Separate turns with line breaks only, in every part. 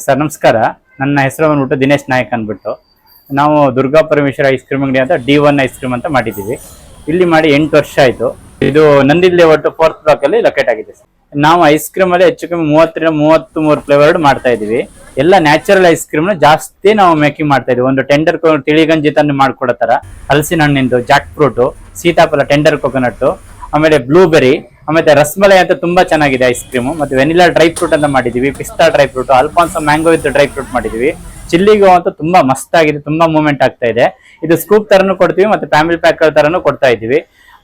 Sir ನಮಸ್ಕಾರ. ನನ್ನ ಹೆಸರು ಬಂದ್ಬಿಟ್ಟು ದಿನೇಶ್ ನಾಯಕ್ ಅಂದ್ಬಿಟ್ಟು. ನಾವು ದುರ್ಗಾ ಪರಮೇಶ್ವರ ಐಸ್ ಕ್ರೀಮ್ ಅಂಗಡಿ ಅಂತ D1 ಐಸ್ ಕ್ರೀಮ್ ಅಂತ ಮಾಡಿದ್ದೀವಿ. ಇಲ್ಲಿ ಮಾಡಿ 8 ವರ್ಷ ಆಯಿತು. ಇದು ನಂದಿಲ್ಲಿ ಒಟ್ಟು 4th ಬ್ಲಾಕ್ ಅಲ್ಲಿ ಲೊಕೇಟ್ ಆಗಿದೆ ಸರ್. ನಾವು ಐಸ್ ಕ್ರೀಮ್ ಅಲ್ಲಿ ಹೆಚ್ಚು ಕಮ್ಮಿ 30 ರಿಂದ 33 ಫ್ಲೇವರ್ಡ್ ಮಾಡ್ತಾ ಇದೀವಿ. ಎಲ್ಲ ನ್ಯಾಚುರಲ್ ಐಸ್ ಕ್ರೀಮ್ ನ ಜಾಸ್ತಿ ನಾವು ಮೇಕಿಂಗ್ ಮಾಡ್ತಾ ಇದೀವಿ. ಒಂದು ಟೆಂಡರ್ ತಿಳಿಗಂಜಿ ತಂದು ಮಾಡ್ಕೊಡೋ ತರ ಹಲಸಿನ ಹಣ್ಣಿಂದು, ಜಾಕ್ ಫ್ರೂಟ್, ಸೀತಾಫಲ, ಟೆಂಡರ್ ಕೊಕೊನಟ್, ಆಮೇಲೆ ಬ್ಲೂಬೆರಿ, ಆಮೇಲೆ ರಸ್ಮಲೈ ಅಂತ ತುಂಬಾ ಚೆನ್ನಾಗಿದೆ ಐಸ್ ಕ್ರೀಮ್. ಮತ್ತೆ ವೆನಿಲಾ ಡ್ರೈ ಫ್ರೂಟ್ ಅಂತ ಮಾಡಿದೀವಿ, ಪಿಸ್ತಾ dry fruit, Alfonso mango with dry fruit ಮಾಡಿದೀವಿ. ಚಿಲ್ಲಿಗೋ ಅಂತೂ ತುಂಬಾ ಮಸ್ತ್ ಆಗಿದೆ, ತುಂಬಾ ಮೂವ್ಮೆಂಟ್ ಆಗ್ತಾ ಇದೆ. ಇದು ಸ್ಕೂಪ್ ತರನು ಕೊಡ್ತೀವಿ, ಮತ್ತೆ ಫ್ಯಾಮಿಲಿ ಪ್ಯಾಕ್ ತರನು ಕೊಡ್ತಾ ಇದೀವಿ.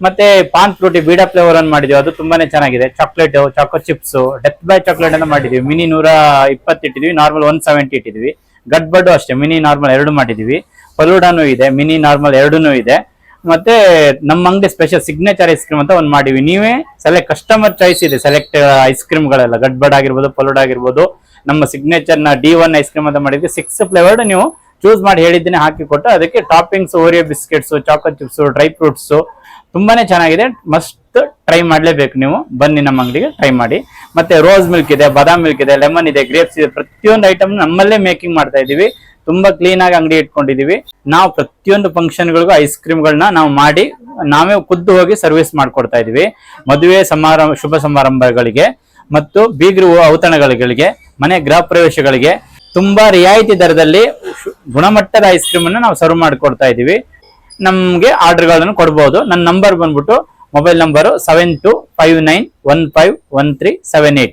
ಮತ್ತೆ ಪಾನ್ ಫ್ರೂಟಿ ಬೀಡಾ ಫ್ಲೇವರ್ ಅನ್ನು ಮಾಡಿದೀವಿ, ಅದು ತುಂಬಾನೇ ಚೆನ್ನಾಗಿದೆ. Chocolate, Chacko chips, death by chocolate ಅಂತ ಮಾಡಿದೀವಿ. Mini 120 ಇಟ್ಟಿದೀವಿ, normal 170 ಇಟ್ಟಿದೀವಿ. ಗಡ್ ಬಡ್ ಅಷ್ಟೇ, ಮಿನಿ ನಾರ್ಮಲ್ 2 ಮಾಡಿದೀವಿ. ಫಲೂಡಾನು ಇದೆ, ಮಿನಿ ನಾರ್ಮಲ್ 2 ಇದೆ. ಮತ್ತೆ ನಮ್ಮ ಅಂಗಡಿ ಸ್ಪೆಷಲ್ ಸಿಗ್ನೇಚರ್ ಐಸ್ ಕ್ರೀಮ್ ಅಂತ ಒಂದು ಮಾಡಿವಿ. ನೀವೇ ಕಸ್ಟಮರ್ ಚಾಯ್ಸ್ ಇದೆ, ಸೆಲೆಕ್ಟ್ ಐಸ್ ಕ್ರೀಮ್ ಗಳೆಲ್ಲ ಗಡ್ಬಡ್ ಆಗಿರ್ಬೋದು, ಫಲೂಡಾ ಆಗಿರ್ಬೋದು. ನಮ್ಮ ಸಿಗ್ನೇಚರ್ ನ D1 ಐಸ್ ಕ್ರೀಮ್ ಅಂತ ಮಾಡಿದ್ವಿ. 6 ಫ್ಲೇವರ್ಡ್ ನೀವು ಚೂಸ್ ಮಾಡಿ ಹೇಳಿದ್ದೀನಿ, ಹಾಕಿ ಕೊಟ್ಟು ಅದಕ್ಕೆ toppings, Oreo biscuits, Chacko chips, dry fruits ತುಂಬಾನೇ ಚೆನ್ನಾಗಿದೆ. ಮಸ್ಟ್ ಟ್ರೈ ಮಾಡ್ಲೇಬೇಕು, ನೀವು ಬನ್ನಿ ನಮ್ಮ ಅಂಗಡಿಗೆ ಟ್ರೈ ಮಾಡಿ. ಮತ್ತೆ ರೋಸ್ ಮಿಲ್ಕ್ ಇದೆ, ಬಾದಾಮ್ ಮಿಲ್ಕ್ ಇದೆ, ಲೆಮನ್ ಇದೆ, ಗ್ರೇಪ್ಸ್ ಇದೆ. ಪ್ರತಿಯೊಂದು ಐಟಮ್ ನಮ್ಮಲ್ಲೇ ಮೇಕಿಂಗ್ ಮಾಡ್ತಾ ಇದೀವಿ. ತುಂಬಾ ಕ್ಲೀನ್ ಆಗಿ ಅಂಗಡಿ ಇಟ್ಕೊಂಡಿದೀವಿ. ನಾವು ಪ್ರತಿಯೊಂದು ಫಂಕ್ಷನ್ ಗಳಿಗೂ ಐಸ್ ಕ್ರೀಮ್ ಗಳನ್ನ ನಾವು ಮಾಡಿ ನಾವೇ ಖುದ್ದು ಹೋಗಿ ಸರ್ವಿಸ್ ಮಾಡ್ಕೊಡ್ತಾ ಇದೀವಿ. ಮದುವೆ ಸಮಾರಂಭ, ಶುಭ ಸಮಾರಂಭಗಳಿಗೆ ಮತ್ತು ಬೀಗರು ಔತಣಗಳಿಗೆ, ಮನೆ ಗೃಹ ಪ್ರವೇಶಗಳಿಗೆ ತುಂಬಾ ರಿಯಾಯಿತಿ ದರದಲ್ಲಿ ಗುಣಮಟ್ಟದ ಐಸ್ ಕ್ರೀಮ್ ಅನ್ನು ನಾವು ಸರ್ವ್ ಮಾಡಿಕೊಡ್ತಾ ಇದೀವಿ. ನಮ್ಗೆ ಆರ್ಡರ್ ಗಳನ್ನು ಕೊಡಬಹುದು. ನನ್ನ ನಂಬರ್ ಬಂದ್ಬಿಟ್ಟು ಮೊಬೈಲ್ ನಂಬರ್ 7259151378.